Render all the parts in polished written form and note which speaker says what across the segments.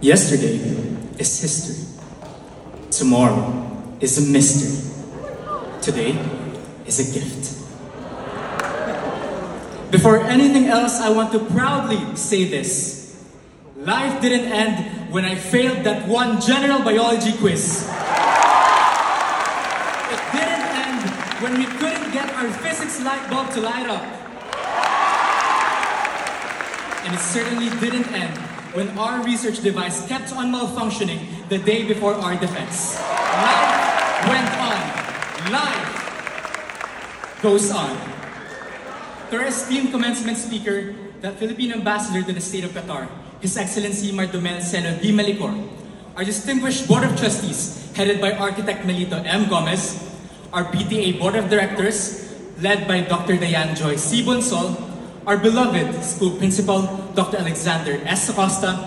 Speaker 1: Yesterday is history. Tomorrow is a mystery. Today is a gift. Before anything else, I want to proudly say this. Life didn't end when I failed that one general biology quiz. It didn't end when we couldn't get our physics light bulb to light up. And it certainly didn't end when our research device kept on malfunctioning the day before our defense. Life went on. Life goes on. To our esteemed commencement speaker, the Philippine Ambassador to the State of Qatar, His Excellency Mardomel Seno D. Malicor, our distinguished Board of Trustees, headed by Architect Melito M. Gomez, our PTA Board of Directors, led by Dr. Dayan Joy C. Bonsol, our beloved School Principal, Dr. Alexander S. Acosta,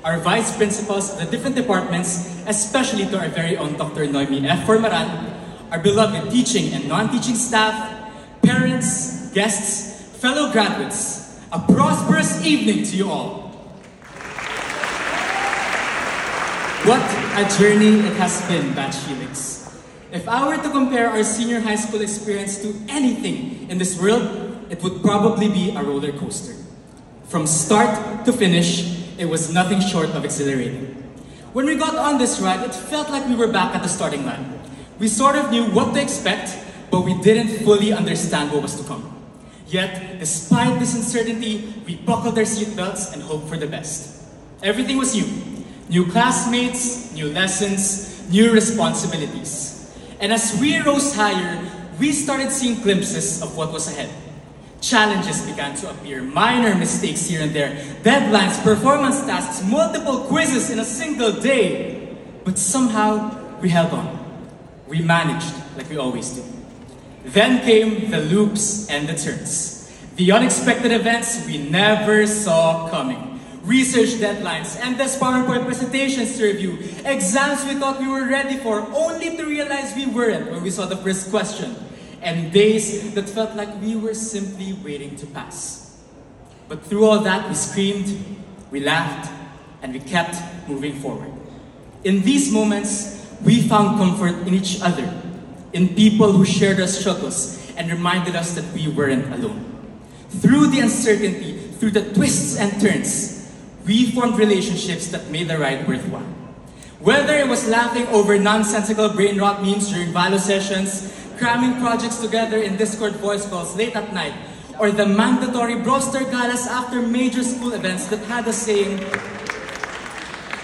Speaker 1: our Vice Principals of the different departments, especially to our very own Dr. Noemi F. Formaran, our beloved teaching and non-teaching staff, parents, guests, fellow graduates, a prosperous evening to you all. What a journey it has been, Batch Helix. If I were to compare our senior high school experience to anything in this world, it would probably be a roller coaster. From start to finish, it was nothing short of exhilarating. When we got on this ride, it felt like we were back at the starting line. We sort of knew what to expect, but we didn't fully understand what was to come. Yet, despite this uncertainty, we buckled our seatbelts and hoped for the best. Everything was new. New classmates, new lessons, new responsibilities. And as we rose higher, we started seeing glimpses of what was ahead. Challenges began to appear, minor mistakes here and there, deadlines, performance tasks, multiple quizzes in a single day. But somehow, we held on. We managed like we always do. Then came the loops and the turns. The unexpected events we never saw coming. Research deadlines, endless PowerPoint presentations to review, exams we thought we were ready for, only to realize we weren't when we saw the first question. And days that felt like we were simply waiting to pass. But through all that, we screamed, we laughed, and we kept moving forward. In these moments, we found comfort in each other, in people who shared our struggles and reminded us that we weren't alone. Through the uncertainty, through the twists and turns, we formed relationships that made the ride worthwhile. Whether it was laughing over nonsensical brain rot memes during Valo sessions, cramming projects together in Discord voice calls late at night, or the mandatory broster galas after major school events that had us saying,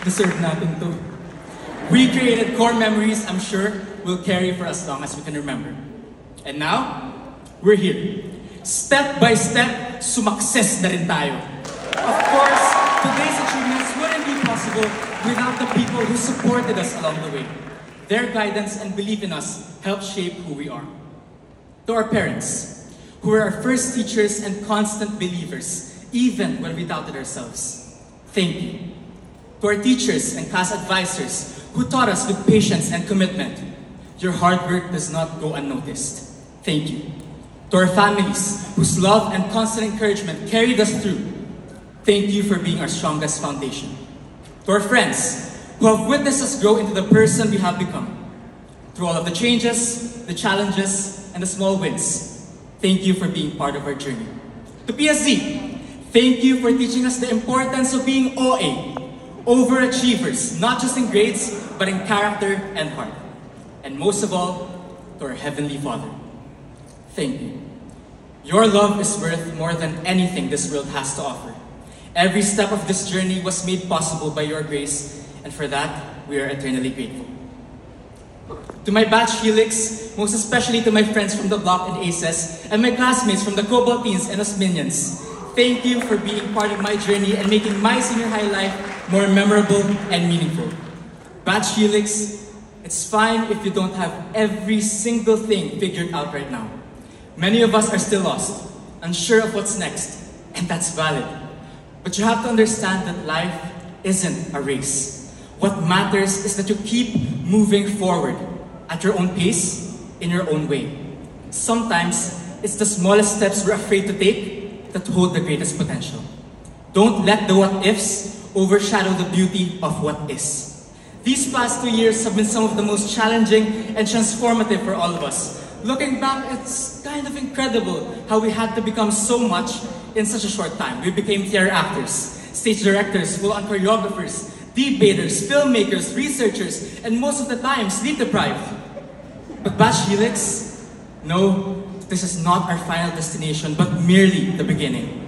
Speaker 1: deserve natin to. We created core memories I'm sure will carry for as long as we can remember. And now, we're here. Step by step, sumakses na rin tayo. Of course, today's achievements wouldn't be possible without the people who supported us along the way. Their guidance and belief in us helped shape who we are. To our parents, who were our first teachers and constant believers, even when we doubted ourselves, thank you. To our teachers and class advisors, who taught us with patience and commitment, your hard work does not go unnoticed. Thank you. To our families, whose love and constant encouragement carried us through, thank you for being our strongest foundation. To our friends, who have witnessed us grow into the person we have become. Through all of the changes, the challenges, and the small wins, thank you for being part of our journey. To PSZ, thank you for teaching us the importance of being OA, overachievers, not just in grades, but in character and heart. And most of all, to our Heavenly Father, thank you. Your love is worth more than anything this world has to offer. Every step of this journey was made possible by your grace, and for that, we are eternally grateful. To my batch Helix, most especially to my friends from the block and ACES, and my classmates from the Cobaltines and Osminians, thank you for being part of my journey and making my senior high life more memorable and meaningful. Batch Helix, it's fine if you don't have every single thing figured out right now. Many of us are still lost, unsure of what's next, and that's valid. But you have to understand that life isn't a race. What matters is that you keep moving forward at your own pace, in your own way. Sometimes, it's the smallest steps we're afraid to take that hold the greatest potential. Don't let the what ifs overshadow the beauty of what is. These past 2 years have been some of the most challenging and transformative for all of us. Looking back, it's kind of incredible how we had to become so much in such a short time. We became theater actors, stage directors, full-on choreographers, debaters, filmmakers, researchers, and most of the time, sleep-deprived. But Batch Helix, no, this is not our final destination, but merely the beginning.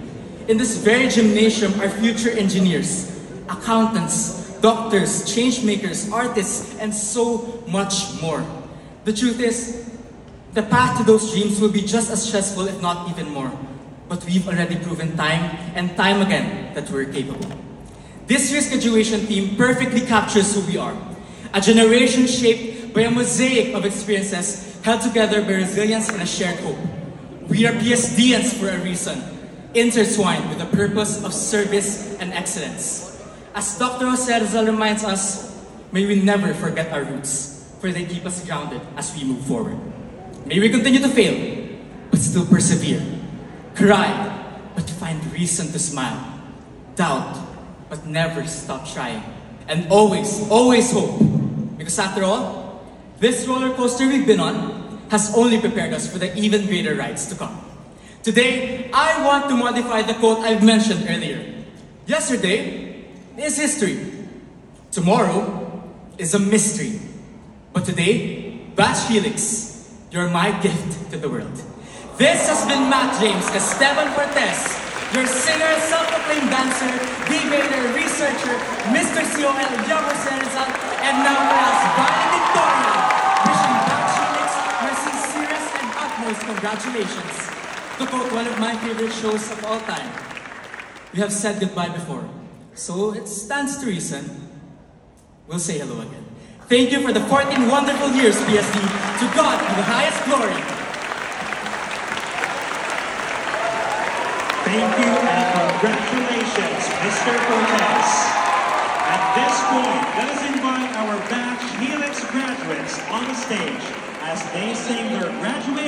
Speaker 1: In this very gymnasium are future engineers, accountants, doctors, change makers, artists, and so much more. The truth is, the path to those dreams will be just as stressful, if not even more. But we've already proven time and time again that we're capable. This year's graduation theme perfectly captures who we are. A generation shaped by a mosaic of experiences held together by resilience and a shared hope. We are PSDians for a reason, intertwined with the purpose of service and excellence. As Dr. Jose Rizal reminds us, may we never forget our roots, for they keep us grounded as we move forward. May we continue to fail, but still persevere. Cry, but find reason to smile. Doubt, but never stop trying. And always, always hope. Because after all, this roller coaster we've been on has only prepared us for the even greater rides to come. Today, I want to modify the quote I've mentioned earlier. Yesterday is history. Tomorrow is a mystery. But today, Batch Helix, you're my gift to the world. This has been Matt James Esteban Cortez, your singer, self-proclaimed dancer, debater, researcher, Mr. COL, Young Jose Rizal, and now else, Barney Victoria, wishing Batch Helix your sincerest and utmost congratulations. To quote one of my favorite shows of all time, we have said goodbye before, so it stands to reason we'll say hello again. Thank you for the 14 wonderful years, PSD. To God be the highest glory.
Speaker 2: Thank you and congratulations, Mr. Cortez. At this point, let us invite our Batch Helix graduates on the stage as they sing their graduation.